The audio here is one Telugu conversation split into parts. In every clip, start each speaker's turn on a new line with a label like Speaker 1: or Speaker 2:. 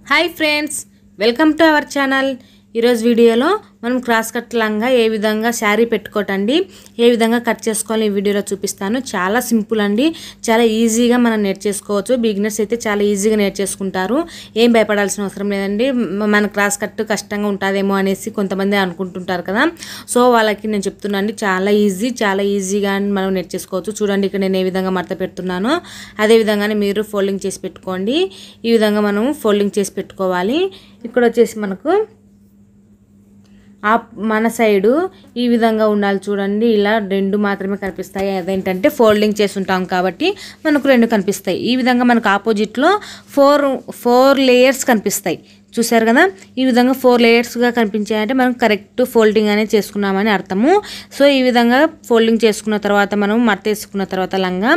Speaker 1: High friends welcome to our channel ఈరోజు వీడియోలో మనం క్రాస్ కట్ లంగా ఏ విధంగా శారీ పెట్టుకోటండి ఏ విధంగా కట్ చేసుకోవాలో ఈ వీడియోలో చూపిస్తాను। చాలా సింపుల్ అండి, చాలా ఈజీగా మనం నేర్చేసుకోవచ్చు। బిగినర్స్ అయితే చాలా ఈజీగా నేర్చేసుకుంటారు, ఏం భయపడాల్సిన అవసరం లేదండి। మన క్రాస్ కట్ కష్టంగా ఉంటదేమో అనేసి కొంతమంది అనుకుంటుంటారు కదా, సో వాళ్ళకి నేను చెప్తున్నాను చాలా ఈజీగా మనం నేర్చేసుకోవచ్చు। చూడండి ఇక్కడ నేను ఏ విధంగా మడత పెడుతున్నానో అదే విధంగానే మీరు ఫోల్డింగ్ చేసి పెట్టుకోండి। ఈ విధంగా మనం ఫోల్డింగ్ చేసి పెట్టుకోవాలి। ఇక్కడ వచ్చేసి మనకు మన సైడు ఈ విధంగా ఉండాలి చూడండి, ఇలా రెండు మాత్రమే కనిపిస్తాయి। అదేంటంటే ఫోల్డింగ్ చేసి ఉంటాం కాబట్టి మనకు రెండు కనిపిస్తాయి। ఈ విధంగా మనకు ఆపోజిట్లో ఫోర్ లేయర్స్ కనిపిస్తాయి, చూసారు కదా। ఈ విధంగా 4 లేయర్స్గా కనిపించాయంటే మనం కరెక్ట్ ఫోల్డింగ్ అనేది చేసుకున్నామని అర్థము। సో ఈ విధంగా ఫోల్డింగ్ చేసుకున్న తర్వాత మనం మడత వేసుకున్న తర్వాత లంగా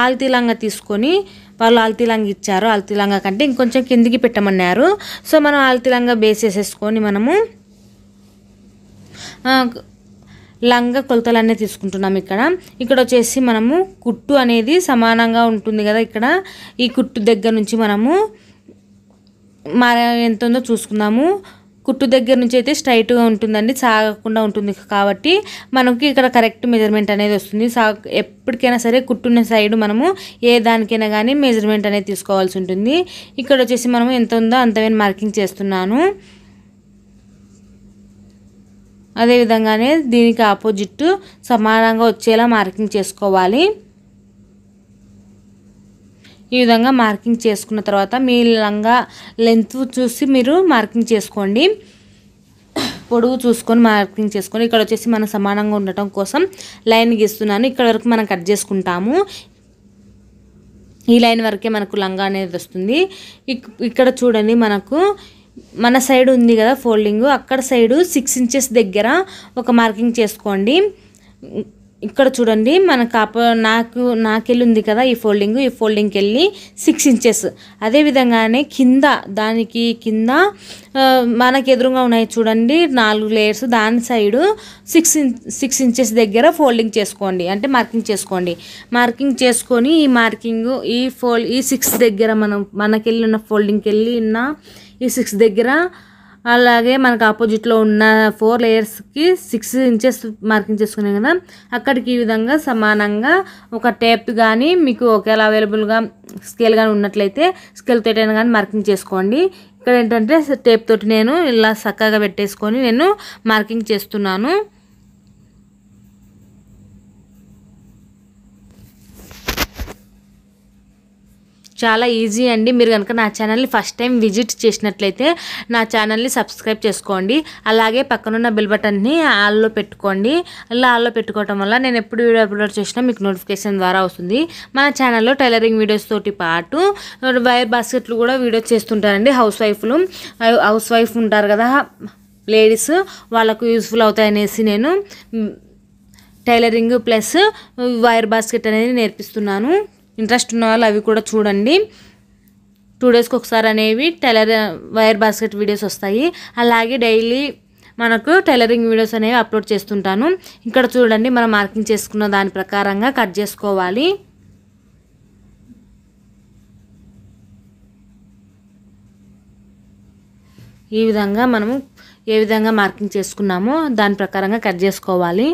Speaker 1: ఆల్తీ లంగా తీసుకొని, వాళ్ళు ఆల్తీ లంగా ఇచ్చారు, ఆల్తీ లంగా కంటే ఇంకొంచెం కిందికి పెట్టమన్నారు। సో మనం ఆల్తీ లంగా బేస్ వేసేసుకొని మనము లంగా కొలతలన్నీ తీసుకుంటున్నాం। ఇక్కడ వచ్చేసి మనము కుట్టు అనేది సమానంగా ఉంటుంది కదా, ఇక్కడ ఈ కుట్టు దగ్గర నుంచి మనము ఎంత ఉందో చూసుకుందాము। కుట్టు దగ్గర నుంచి అయితే స్ట్రైట్గా ఉంటుందండి, సాగకుండా ఉంటుంది కాబట్టి మనకి ఇక్కడ కరెక్ట్ మెజర్మెంట్ అనేది వస్తుంది। ఎప్పటికైనా సరే కుట్టున్న సైడ్ మనము ఏ దానికైనా కానీ మెజర్మెంట్ అనేది తీసుకోవాల్సి ఉంటుంది। ఇక్కడ వచ్చేసి మనము ఎంత ఉందో అంతవే మార్కింగ్ చేస్తున్నాను। అదే విధంగానే దీనికి ఆపోజిట్ సమానంగా వచ్చేలా మార్కింగ్ చేసుకోవాలి। ఈ విధంగా మార్కింగ్ చేసుకున్న తర్వాత మీ లంగా లెంత్ చూసి మీరు మార్కింగ్ చేసుకోండి, పొడవు చూసుకొని మార్కింగ్ చేసుకొని ఇక్కడ వచ్చేసి మనం సమానంగా ఉండటం కోసం లైన్ గీస్తున్నాను। ఇక్కడ వరకు మనం కట్ చేసుకుంటాము, ఈ లైన్ వరకే మనకు లంగా అనేది వస్తుంది। ఇక్కడ చూడండి మనకు మన సైడ్ ఉంది కదా ఫోల్డింగ్, అక్కడ సైడు 6 ఇంచెస్ దగ్గర ఒక మార్కింగ్ చేసుకోండి। ఇక్కడ చూడండి మనకు నాకెళ్ళి ఉంది కదా ఈ ఫోల్డింగ్కి వెళ్ళి 6 ఇంచెస్। అదే విధంగానే దానికి కింద మనకు ఎదురుగా ఉన్నాయి చూడండి 4 లేయర్స్, దాని సైడు 6 ఇంచెస్ దగ్గర ఫోల్డింగ్ చేసుకోండి, అంటే మార్కింగ్ చేసుకోండి। మార్కింగ్ చేసుకొని ఈ 6 దగ్గర మనకెళ్ళి ఉన్న ఫోల్డింగ్కి వెళ్ళి ఈ 6 దగ్గర, అలాగే మనకు ఆపోజిట్లో ఉన్న 4 లేయర్స్కి 6 ఇంచెస్ మార్కింగ్ చేసుకున్నాం కదా, అక్కడికి ఈ విధంగా సమానంగా ఒక టేప్ కానీ మీకు ఒకేలా అవైలబుల్గా స్కేల్ కానీ ఉన్నట్లయితే స్కేల్ తోటి కానీ మార్కింగ్ చేసుకోండి। ఇక్కడ ఏంటంటే టేప్ తోటి నేను ఇలా చక్కగా పెట్టేసుకొని నేను మార్కింగ్ చేస్తున్నాను। చాలా ఈజీ అండి। మీరు కనుక నా ఛానల్ని ఫస్ట్ టైం విజిట్ చేసినట్లయితే నా ఛానల్ని సబ్స్క్రైబ్ చేసుకోండి, అలాగే పక్కనున్న బెల్ బటన్ని ఆల్లో పెట్టుకోండి। అలా ఆల్లో పెట్టుకోవటం వల్ల నేను ఎప్పుడు వీడియో అప్లోడ్ చేసినా మీకు నోటిఫికేషన్ ద్వారా వస్తుంది। మన ఛానల్లో టైలరింగ్ వీడియోస్ తోటి పాటు వైర్ బాస్కెట్లు కూడా వీడియోస్ చేస్తుంటారండి। హౌస్ వైఫ్ ఉంటారు కదా లేడీస్, వాళ్ళకు యూస్ఫుల్ అవుతాయనేసి నేను టైలరింగ్ ప్లస్ వైర్ బాస్కెట్ అనేది నేర్పిస్తున్నాను। ఇంట్రెస్ట్ ఉన్న వాళ్ళు అవి కూడా చూడండి, 2 డేస్కి ఒకసారి అనేవి వైర్ బాస్కెట్ వీడియోస్ వస్తాయి, అలాగే డైలీ మనకు టైలరింగ్ వీడియోస్ అనేవి అప్లోడ్ చేస్తుంటాను। ఇక్కడ చూడండి మనం మార్కింగ్ చేసుకున్న దాని ప్రకారంగా కట్ చేసుకోవాలి। ఈ విధంగా మనము ఏ విధంగా మార్కింగ్ చేసుకున్నామో దాని ప్రకారంగా కట్ చేసుకోవాలి।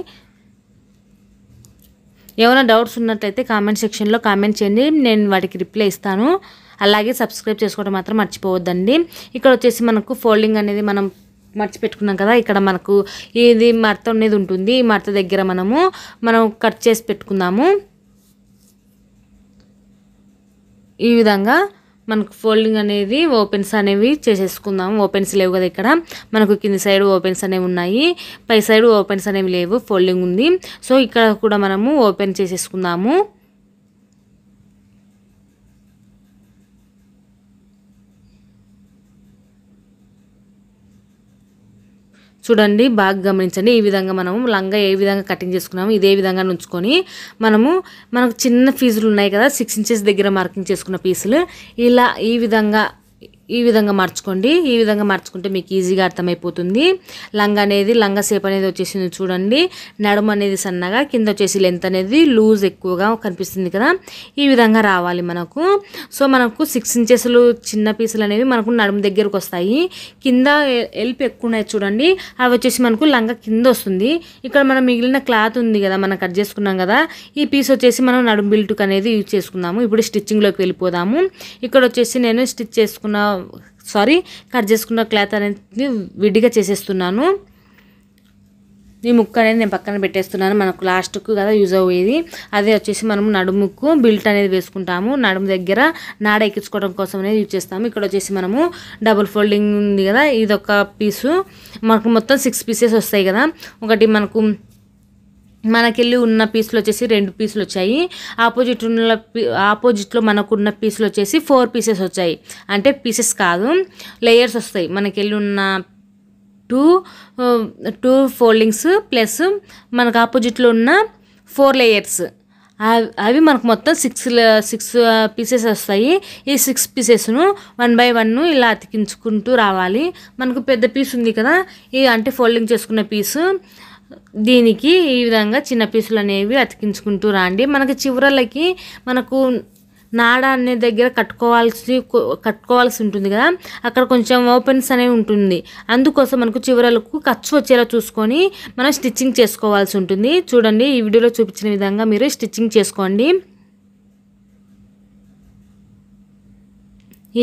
Speaker 1: ఏమైనా డౌట్స్ ఉన్నట్లయితే కామెంట్ సెక్షన్లో కామెంట్ చేయండి, నేను వాటికి రిప్లై ఇస్తాను। అలాగే సబ్స్క్రైబ్ చేసుకోవడం మాత్రం మర్చిపోవద్దండి। ఇక్కడ వచ్చేసి మనకు ఫోల్డింగ్ అనేది మనం మర్చిపెట్టుకున్నాం కదా, ఇక్కడ మనకు ఇది మడత అనేది ఉంటుంది, ఈ మడత దగ్గర మనం కట్ చేసి పెట్టుకుందాము। ఈ విధంగా మనకు ఫోల్డింగ్ అనేది ఓపెన్స్ అనేవి చేసేసుకుందాము। ఓపెన్స్ లేవు కదా, ఇక్కడ మనకు కింది సైడ్ ఓపెన్స్ అనేవి ఉన్నాయి, పై సైడ్ ఓపెన్స్ అనేవి లేవు, ఫోల్డింగ్ ఉంది। సో ఇక్కడ కూడా మనము ఓపెన్ చేసేసుకుందాము। చూడండి బాగా గమనించండి, ఈ విధంగా మనము లంగా ఏ విధంగా కటింగ్ చేసుకున్నాము ఇదే విధంగా ఉంచుకొని మనకు చిన్న పీసులు ఉన్నాయి కదా 6 ఇంచెస్ దగ్గర మార్కింగ్ చేసుకున్న పీసులు, ఇలా ఈ విధంగా ఈ విధంగా మార్చుకోండి. ఈ విధంగా మార్చుకుంటే మీకు ఈజీగా అర్థమైపోతుంది. లంగా షేప్ అనేది వచ్చేసింది చూడండి. నడుము అనేది సన్నగా, కింద వచ్చేసి లెంత్ అనేది లూజ్ ఎక్కువగా కనిపిస్తుంది కదా, ఈ విధంగా రావాలి మనకు. సో మనకు 6 ఇంచెస్లు చిన్న పీసులు అనేవి మనకు నడుము దగ్గరకు వస్తాయి. కింద ఎల్పు ఎక్కువ ఉన్నాయి చూడండి, అవి వచ్చేసి మనకు లంగా కింద వస్తుంది. ఇక్కడ మనం మిగిలిన క్లాత్ ఉంది కదా, మనం కట్ చేసుకున్నాం కదా, ఈ పీస్ వచ్చేసి మనం నడుము బిల్టుకు అనేది యూజ్ చేసుకున్నాము. ఇప్పుడు స్టిచ్చింగ్లోకి వెళ్ళిపోదాము. ఇక్కడ వచ్చేసి నేను కట్ చేసుకున్న క్లాత్ అనేది విడిగా చేసేస్తున్నాను. ఈ ముక్క అనేది నేను పక్కన పెట్టేస్తున్నాను, మనకు లాస్ట్కు కదా యూజ్ అయ్యేది. అదే వచ్చేసి మనం నడుముకు బిల్ట్ అనేది వేసుకుంటాము. నడుము దగ్గర నాడ ఎక్కించుకోవడం కోసం అనేది యూజ్ చేస్తాము. ఇక్కడ వచ్చేసి మనము డబుల్ ఫోల్డింగ్ ఉంది కదా, ఇది ఒక పీసు, మనకు మొత్తం 6 పీసెస్ వస్తాయి కదా. ఒకటి మనకెళ్ళి ఉన్న పీసులు వచ్చేసి 2 పీసులు వచ్చాయి. ఆపోజిట్లో మనకున్న పీసులు వచ్చేసి 4 పీసెస్ వచ్చాయి. అంటే పీసెస్ కాదు, లేయర్స్ వస్తాయి. మనకెళ్ళి ఉన్న 2 ఫోల్డింగ్స్ ప్లస్ మనకు ఆపోజిట్లో ఉన్న 4 లేయర్స్, అవి మనకు మొత్తం 6 పీసెస్ వస్తాయి. ఈ 6 పీసెస్ను 1 బై 1 ఇలా అతికించుకుంటూ రావాలి. మనకు పెద్ద పీస్ ఉంది కదా, అంటే ఫోల్డింగ్ చేసుకున్న పీసు, దీనికి ఈ విధంగా చిన్న పీసులు అనేవి అతికించుకుంటూ రండి. మనకి చివరలకి మనకు నాడ అనే దగ్గర కట్టుకోవాల్సి ఉంటుంది కదా, అక్కడ కొంచెం ఓపెన్స్ అనేవి ఉంటుంది. అందుకోసం మనకు చివరలకు ఖర్చు వచ్చేలా చూసుకొని మనం స్టిచ్చింగ్ చేసుకోవాల్సి ఉంటుంది. చూడండి, ఈ వీడియోలో చూపించిన విధంగా మీరు స్టిచ్చింగ్ చేసుకోండి.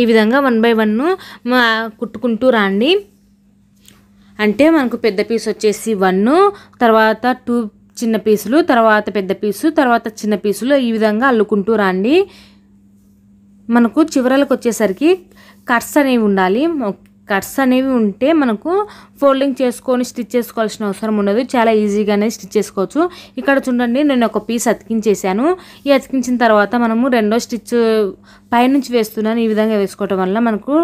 Speaker 1: ఈ విధంగా 1 బై 1 కుట్టుకుంటూ రండి. అంటే మనకు పెద్ద పీస్ వచ్చేసి 1, తర్వాత 2 చిన్న పీసులు, తర్వాత పెద్ద పీసు, తర్వాత చిన్న పీసులు, ఈ విధంగా అల్లుకుంటూ రండి. మనకు చివరలకు వచ్చేసరికి కట్స్ అనేవి ఉండాలి. కట్స్ అనేవి ఉంటే మనకు ఫోల్డింగ్ చేసుకొని స్టిచ్ చేసుకోవాల్సిన అవసరం ఉండదు, చాలా ఈజీగానే స్టిచ్ చేసుకోవచ్చు. ఇక్కడ చూడండి, నేను ఒక పీస్ అతికించేసాను. ఈ అతికించిన తర్వాత మనము రెండో స్టిచ్ పైనుంచి వేస్తున్నాను. ఈ విధంగా వేసుకోవటం వల్ల మనకు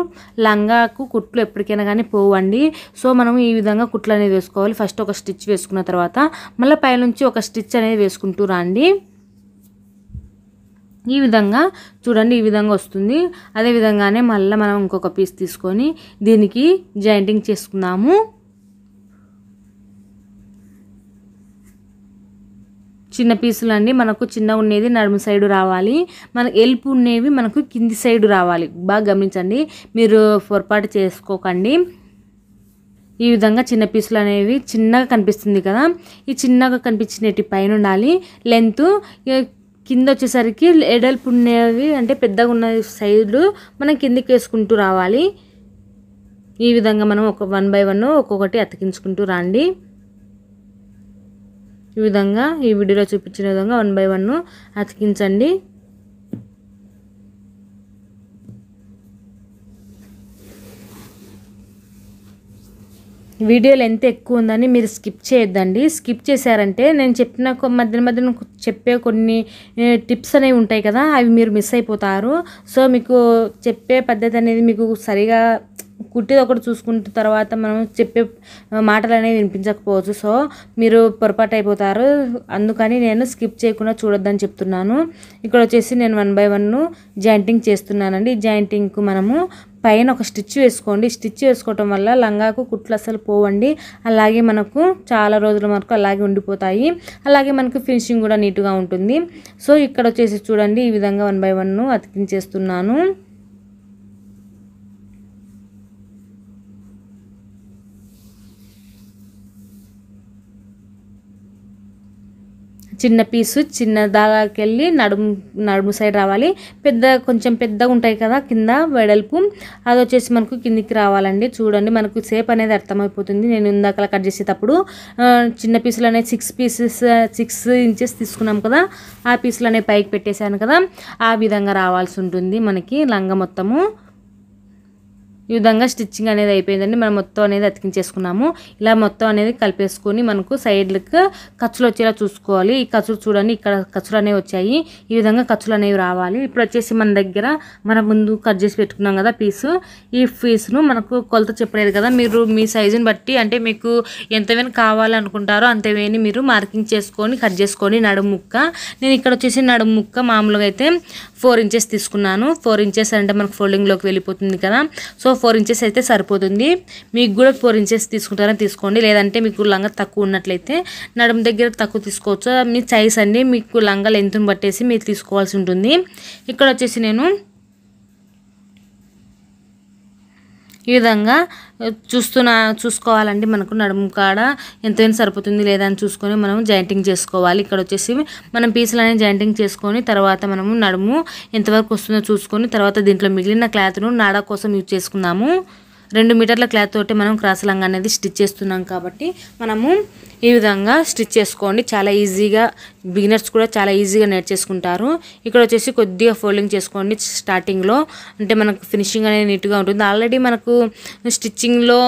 Speaker 1: లంగాకు కుట్లు ఎప్పటికైనా కానీ పోవండి. సో మనము ఈ విధంగా కుట్లు అనేది వేసుకోవాలి. ఫస్ట్ ఒక స్టిచ్ వేసుకున్న తర్వాత మళ్ళీ పైనుంచి ఒక స్టిచ్ అనేది వేసుకుంటూ రండి. ఈ విధంగా చూడండి, ఈ విధంగా వస్తుంది. అదే విధంగానే మళ్ళీ మనం ఇంకొక పీస్ తీసుకొని దీనికి జాయింటింగ్ చేసుకుందాము. చిన్న పీసులు అండి, మనకు చిన్న ఉండేది నడుము సైడు రావాలి, మనకు ఎల్పు ఉండేవి మనకు కింది సైడు రావాలి. బాగా గమనించండి, మీరు పొరపాటు చేసుకోకండి. ఈ విధంగా చిన్న పీసులు అనేవి చిన్నగా కనిపిస్తుంది కదా, ఈ చిన్నగా కనిపించినట్టు పైన ఉండాలి. లెంత్ కింద వచ్చేసరికి ఎడల్పు ఉండేవి అంటే పెద్దగా ఉన్న సైడ్లు మనం కిందికి వేసుకుంటూ రావాలి. ఈ విధంగా మనం 1 బై 1 ఒక్కొక్కటి అతికించుకుంటూ రండి. ఈ విధంగా ఈ వీడియోలో చూపించిన విధంగా 1 బై 1 అతికించండి. వీడియో లెంత్ ఎక్కువ ఉందని మీరు స్కిప్ చేయొద్దండి. స్కిప్ చేశారంటే నేను చెప్పిన మధ్య చెప్పే కొన్ని టిప్స్ అనేవి ఉంటాయి కదా, అవి మీరు మిస్ అయిపోతారు. సో మీకు చెప్పే పద్ధతి అనేది మీకు సరిగా కుట్టేది ఒకటి చూసుకుంటున్న తర్వాత మనం చెప్పే మాటలు అనేవి వినిపించకపోవచ్చు. సో మీరు పొరపాటు అయిపోతారు, అందుకని నేను స్కిప్ చేయకుండా చూడొద్దని చెప్తున్నాను. ఇక్కడ వచ్చేసి నేను 1 బై 1 జాయింటింగ్ చేస్తున్నానండి. ఈ జాయింటింగ్కు మనము పైన ఒక స్టిచ్ వేసుకోండి. స్టిచ్ వేసుకోవటం వల్ల లంగాకు కుట్లు అసలు పోవండి, అలాగే మనకు చాలా రోజుల వరకు అలాగే ఉండిపోతాయి, అలాగే మనకు ఫినిషింగ్ కూడా నీట్గా ఉంటుంది. సో ఇక్కడ వచ్చేసి చూడండి, ఈ విధంగా 1 బై 1 అతికించేస్తున్నాను. చిన్న పీసు చిన్న దాదాకి వెళ్ళి నడుము సైడ్ రావాలి. కొంచెం పెద్దగా ఉంటాయి కదా కింద వెడల్పు, అది వచ్చేసి మనకు కిందికి రావాలండి. చూడండి, మనకు షేప్ అనేది అర్థమైపోతుంది. నేను ఇందాక కట్ చేసేటప్పుడు చిన్న పీసులు అనేవి 6 ఇంచెస్ తీసుకున్నాం కదా, ఆ పీసులు అనేవి పైకి పెట్టేశాను కదా, ఆ విధంగా రావాల్సి ఉంటుంది మనకి లంగా మొత్తము. ఈ విధంగా స్టిచ్చింగ్ అనేది అయిపోయిందండి. మనం మొత్తం అనేది అతికించేసుకున్నాము. ఇలా మొత్తం అనేది కలిపేసుకొని మనకు సైడ్లకు ఖర్చులు వచ్చేలా చూసుకోవాలి. ఈ ఖర్చులు చూడండి, ఇక్కడ ఖర్చులు అనేవి వచ్చాయి. ఈ విధంగా ఖర్చులు అనేవి రావాలి. ఇప్పుడు వచ్చేసి మన దగ్గర మనం ముందు కట్ చేసి పెట్టుకున్నాం కదా పీసు, ఈ పీస్ను మనకు కొలత చెప్పలేదు కదా, మీరు మీ సైజుని బట్టి అంటే మీకు ఎంతవేని కావాలనుకుంటారో అంతవేని మీరు మార్కింగ్ చేసుకొని కట్ చేసుకొని నడుము ముక్క. నేను ఇక్కడ వచ్చేసి నడుము ముక్క మామూలుగా అయితే 4 ఇంచెస్ తీసుకున్నాను. 4 ఇంచెస్ అంటే మనకు ఫోల్డింగ్లోకి వెళ్ళిపోతుంది కదా, సో 4 ఇంచెస్ అయితే సరిపోతుంది. మీకు కూడా 4 ఇంచెస్ తీసుకుంటారని తీసుకోండి. లేదంటే మీకు లంగా తక్కువ ఉన్నట్లయితే నడుము దగ్గర తక్కువ తీసుకోవచ్చు. మీ సైజ్ అండి, మీకు లంగా లెంత్ని బట్టేసి మీరు తీసుకోవాల్సి ఉంటుంది. ఇక్కడ వచ్చేసి నేను ఈ విధంగా చూసుకోవాలండి. మనకు నడుము కాడ ఎంతైనా సరిపోతుంది లేదా అని చూసుకొని మనం జాయింటింగ్ చేసుకోవాలి. ఇక్కడ వచ్చేసి మనం పీసులు అనేది జాయింటింగ్ చేసుకొని తర్వాత మనము నడుము ఎంతవరకు వస్తుందో చూసుకొని తర్వాత దీంట్లో మిగిలిన క్లాత్ను నాడా కోసం యూజ్ చేసుకున్నాము. 2 మీటర్ల క్లాత్ తోటి మనం క్రాస్ లంగా అనేది స్టిచ్ చేస్తున్నాం కాబట్టి మనము ఈ విధంగా స్టిచ్ చేసుకోండి. చాలా ఈజీగా బిగినర్స్ కూడా చాలా ఈజీగా నేర్చేసుకుంటారు. ఇక్కడ వచ్చేసి కొద్దిగా ఫోల్డింగ్ చేసుకోండి స్టార్టింగ్లో, అంటే మనకు ఫినిషింగ్ అనేది నీట్గా ఉంటుంది. ఆల్రెడీ మనకు స్టిచ్చింగ్లో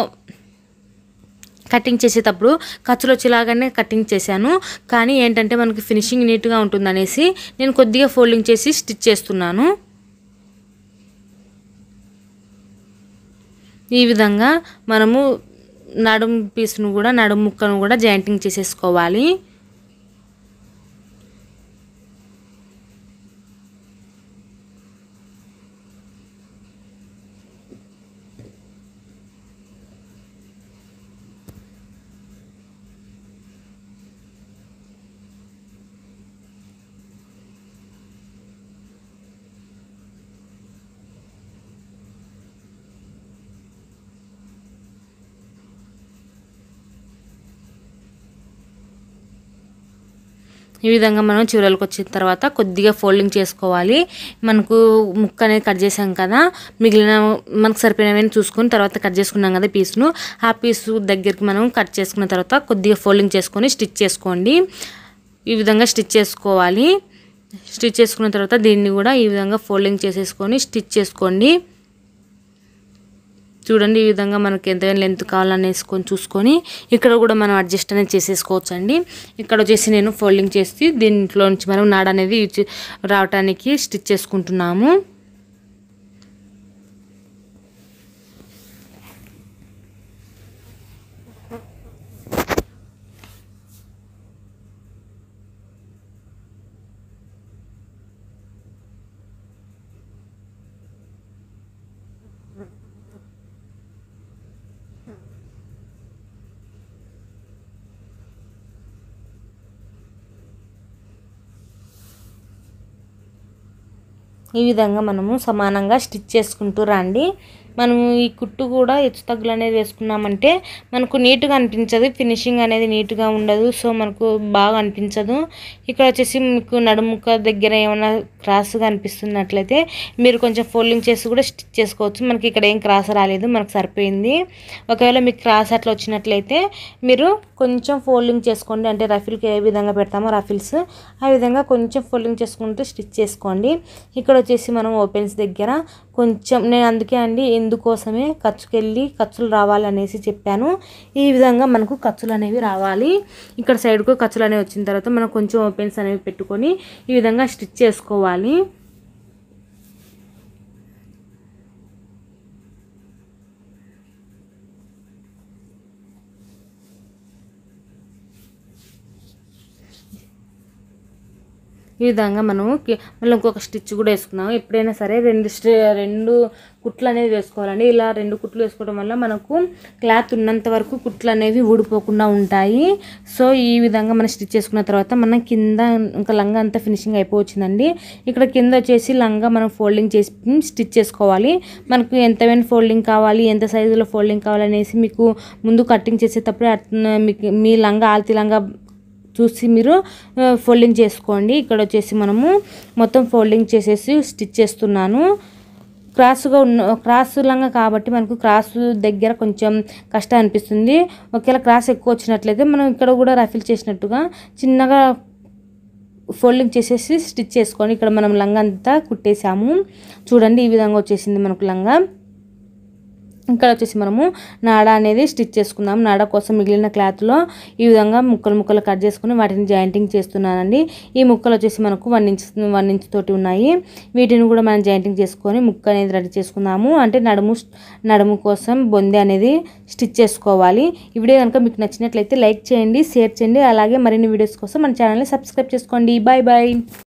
Speaker 1: కటింగ్ చేసేటప్పుడు ఖర్చులు వచ్చేలాగానే కటింగ్ చేశాను, కానీ ఏంటంటే మనకి ఫినిషింగ్ నీట్గా ఉంటుందనేసి నేను కొద్దిగా ఫోల్డింగ్ చేసి స్టిచ్ చేస్తున్నాను. ఈ విధంగా మనము నడుము పీస్ను కూడా నడుము ముక్కను కూడా జాయింటింగ్ చేసేసుకోవాలి. ఈ విధంగా మనం చివరలకు వచ్చిన తర్వాత కొద్దిగా ఫోల్డింగ్ చేసుకోవాలి. మనకు ముక్క అనేది కట్ చేసాం కదా, మిగిలిన మనకు సరిపోయినవన్నీ చూసుకొని తర్వాత కట్ చేసుకున్నాం కదా పీస్ను, ఆ పీసు దగ్గరికి మనం కట్ చేసుకున్న తర్వాత కొద్దిగా ఫోల్డింగ్ చేసుకొని స్టిచ్ చేసుకోండి. ఈ విధంగా స్టిచ్ చేసుకోవాలి. స్టిచ్ చేసుకున్న తర్వాత దీన్ని కూడా ఈ విధంగా ఫోల్డింగ్ చేసేసుకొని స్టిచ్ చేసుకోండి. చూడండి, ఈ విధంగా మనకి ఎంత లెంత్ కావాలనేసుకొని చూసుకొని ఇక్కడ కూడా మనం అడ్జస్ట్ అనేది చేసేసుకోవచ్చు అండి. ఇక్కడ వచ్చేసి నేను ఫోల్డింగ్ చేసి దీంట్లో నుంచి మనం నాడ అనేది రావడానికి స్టిచ్ చేసుకుంటున్నాము. ఈ విధంగా మనము సమానంగా స్టిచ్ చేసుకుంటూ రండి. మనము ఈ కుట్టు కూడా హెచ్చు తగ్గులు అనేది వేసుకున్నామంటే మనకు నీట్గా అనిపించదు, ఫినిషింగ్ అనేది నీట్గా ఉండదు, సో మనకు బాగా అనిపించదు. ఇక్కడ వచ్చేసి మీకు నడుముక దగ్గర ఏమైనా క్రాస్గా అనిపిస్తున్నట్లయితే మీరు కొంచెం ఫోల్డింగ్ చేసి కూడా స్టిచ్ చేసుకోవచ్చు. మనకి ఇక్కడ ఏం క్రాస్ రాలేదు, మనకు సరిపోయింది. ఒకవేళ మీకు క్రాస్ అట్లా వచ్చినట్లయితే మీరు కొంచెం ఫోల్డింగ్ చేసుకోండి, అంటే రఫిల్కి ఏ విధంగా పెడతామో రఫిల్స్ ఆ విధంగా కొంచెం ఫోల్డింగ్ చేసుకుంటూ స్టిచ్ చేసుకోండి. ఇక్కడ వచ్చేసి మనం ఓపెన్స్ దగ్గర కొంచెం నేను అందుకే అండి ఎందుకోసమే ఖర్చులు రావాలనేసి చెప్పాను. ఈ విధంగా మనకు ఖర్చులు అనేవి రావాలి. ఇక్కడ సైడ్కు ఖర్చులు అనేవి వచ్చిన తర్వాత మనం కొంచెం ఓపెన్స్ అనేవి పెట్టుకొని ఈ విధంగా స్టిచ్ చేసుకోవాలి. ఈ విధంగా మనము మళ్ళీ ఇంకొక స్టిచ్ కూడా వేసుకున్నాము. ఎప్పుడైనా సరే రెండు కుట్లు అనేది వేసుకోవాలండి. ఇలా 2 కుట్లు వేసుకోవడం వల్ల మనకు క్లాత్ ఉన్నంత వరకు కుట్లు అనేవి ఊడిపోకుండా ఉంటాయి. సో ఈ విధంగా మనం స్టిచ్ చేసుకున్న తర్వాత మనం కింద ఇంకా లంగా అంతా ఫినిషింగ్ అయిపోవచ్చిందండి. ఇక్కడ కింద వచ్చేసి లంగా మనం ఫోల్డింగ్ చేసి స్టిచ్ చేసుకోవాలి. మనకు ఎంతైనా ఫోల్డింగ్ కావాలి, ఎంత సైజులో ఫోల్డింగ్ కావాలనేసి మీకు ముందు కటింగ్ చేసేటప్పుడు మీకు మీ లంగా ఆల్తీ లంగా చూసి మీరు ఫోల్డింగ్ చేసుకోండి. ఇక్కడ వచ్చేసి మనము మొత్తం ఫోల్డింగ్ చేసేసి స్టిచ్ చేస్తున్నాను. క్రాస్ లంగా కాబట్టి మనకు క్రాస్ దగ్గర కొంచెం కష్టం అనిపిస్తుంది. ఒకవేళ క్రాస్ ఎక్కువ వచ్చినట్లయితే మనం ఇక్కడ కూడా రఫిల్ చేసినట్టుగా చిన్నగా ఫోల్డింగ్ చేసేసి స్టిచ్ చేసుకోండి. ఇక్కడ మనం లంగా అంతా కుట్టేసాము. చూడండి, ఈ విధంగా వచ్చేసింది మనకు లంగా. ఇక్కడ వచ్చేసి మనము నాడ అనేది స్టిచ్ చేసుకుందాం. నాడ కోసం మిగిలిన క్లాత్లో ఈ విధంగా ముక్కలు కట్ చేసుకుని వాటిని జాయింటింగ్ చేస్తున్నానండి. ఈ ముక్కలు వచ్చేసి మనకు 1 ఇంచ్ తోటి ఉన్నాయి. వీటిని కూడా మనం జాయింటింగ్ చేసుకొని ముక్క అనేది రెడీ చేసుకుందాము. అంటే నడుము కోసం బొందె అనేది స్టిచ్ చేసుకోవాలి. ఈ వీడియో కనుక మీకు నచ్చినట్లయితే లైక్ చేయండి, షేర్ చేయండి. అలాగే మరిన్ని వీడియోస్ కోసం మన ఛానల్ని సబ్స్క్రైబ్ చేసుకోండి. Bye bye.